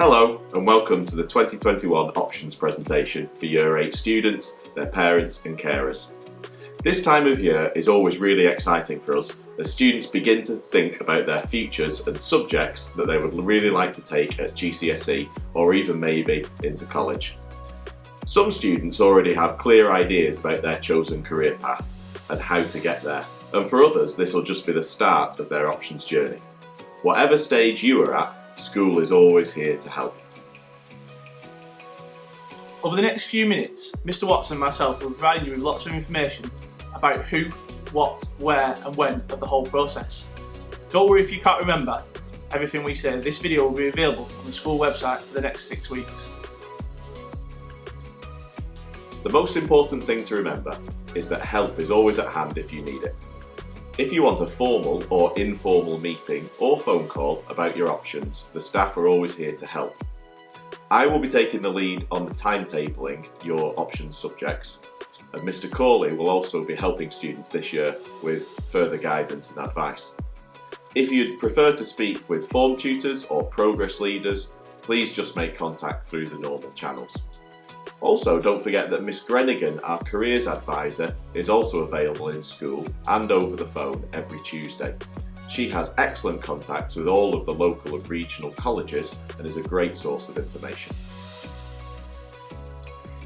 Hello and welcome to the 2021 options presentation for Year 8 students, their parents and carers. This time of year is always really exciting for us as students begin to think about their futures and subjects that they would really like to take at GCSE or even maybe into college. Some students already have clear ideas about their chosen career path and how to get there, and for others this will just be the start of their options journey. Whatever stage you are at, school is always here to help. Over the next few minutes, Mr. Watson and myself will provide you with lots of information about who, what, where and when of the whole process. Don't worry if you can't remember everything we say. This video will be available on the school website for the next 6 weeks. The most important thing to remember is that help is always at hand if you need it. If you want a formal or informal meeting or phone call about your options, the staff are always here to help. I will be taking the lead on the timetabling your options subjects, and Mr. Corley will also be helping students this year with further guidance and advice. If you'd prefer to speak with form tutors or progress leaders, please just make contact through the normal channels. Also, don't forget that Miss Grenigan, our careers advisor, is also available in school and over the phone every Tuesday. She has excellent contacts with all of the local and regional colleges and is a great source of information.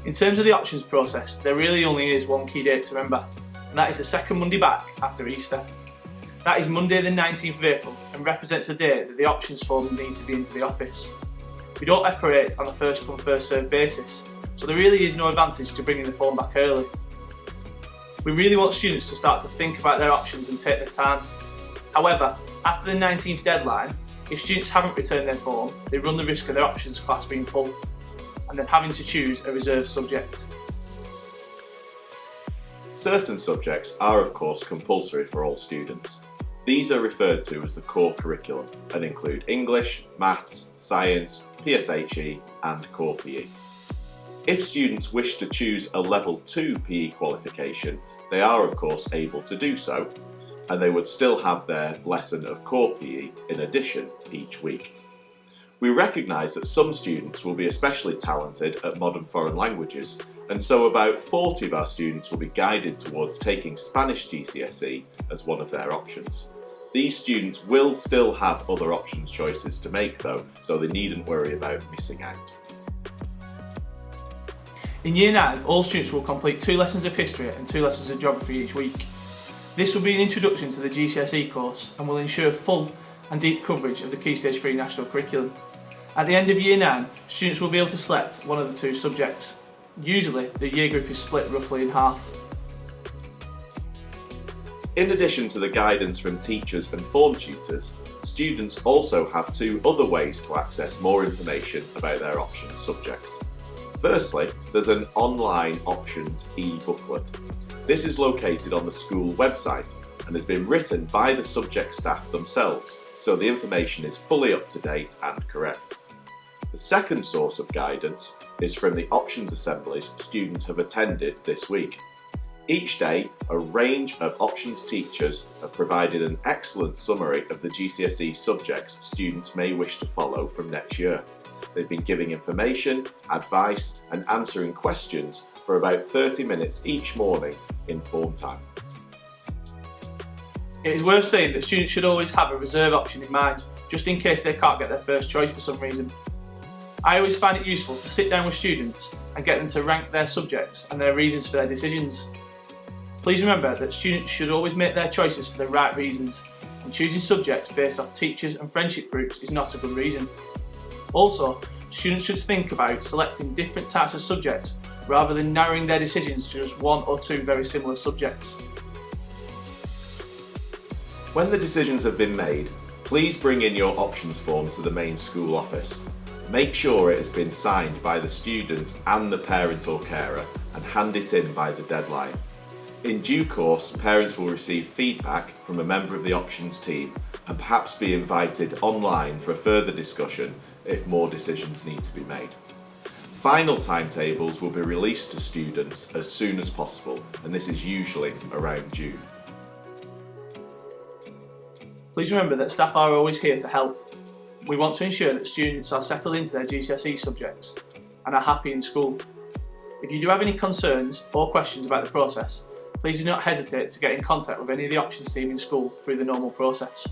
In terms of the options process, there really only is one key date to remember, and that is the second Monday back after Easter. That is Monday the 19th of April and represents the day that the options forms need to be into the office. We don't operate on a first come first served basis, so there really is no advantage to bringing the form back early. We really want students to start to think about their options and take their time. However, after the 19th deadline, if students haven't returned their form, they run the risk of their options class being full and then having to choose a reserved subject. Certain subjects are of course compulsory for all students. These are referred to as the core curriculum and include English, Maths, Science, PSHE and Core PE. If students wish to choose a Level 2 PE qualification, they are of course able to do so, and they would still have their lesson of Core PE in addition each week. We recognise that some students will be especially talented at modern foreign languages, and so about 40 of our students will be guided towards taking Spanish GCSE as one of their options. These students will still have other options choices to make though, so they needn't worry about missing out. In Year 9, all students will complete 2 lessons of history and 2 lessons of geography each week. This will be an introduction to the GCSE course and will ensure full and deep coverage of the Key Stage 3 national curriculum. At the end of Year 9, students will be able to select one of the 2 subjects. Usually, the year group is split roughly in half. In addition to the guidance from teachers and form tutors, students also have 2 other ways to access more information about their options subjects. Firstly, there's an online options e-booklet. This is located on the school website and has been written by the subject staff themselves, so the information is fully up to date and correct. The second source of guidance is from the options assemblies students have attended this week. Each day, a range of options teachers have provided an excellent summary of the GCSE subjects students may wish to follow from next year. They've been giving information, advice and answering questions for about 30 minutes each morning in form time. It is worth saying that students should always have a reserve option in mind, just in case they can't get their first choice for some reason. I always find it useful to sit down with students and get them to rank their subjects and their reasons for their decisions. Please remember that students should always make their choices for the right reasons, and choosing subjects based off teachers and friendship groups is not a good reason. Also, students should think about selecting different types of subjects rather than narrowing their decisions to just 1 or 2 very similar subjects. When the decisions have been made, please bring in your options form to the main school office. Make sure it has been signed by the student and the parent or carer and hand it in by the deadline. In due course, parents will receive feedback from a member of the options team and perhaps be invited online for a further discussion if more decisions need to be made. Final timetables will be released to students as soon as possible, and this is usually around June. Please remember that staff are always here to help. We want to ensure that students are settled into their GCSE subjects and are happy in school. If you do have any concerns or questions about the process, please do not hesitate to get in contact with any of the options team in school through the normal process.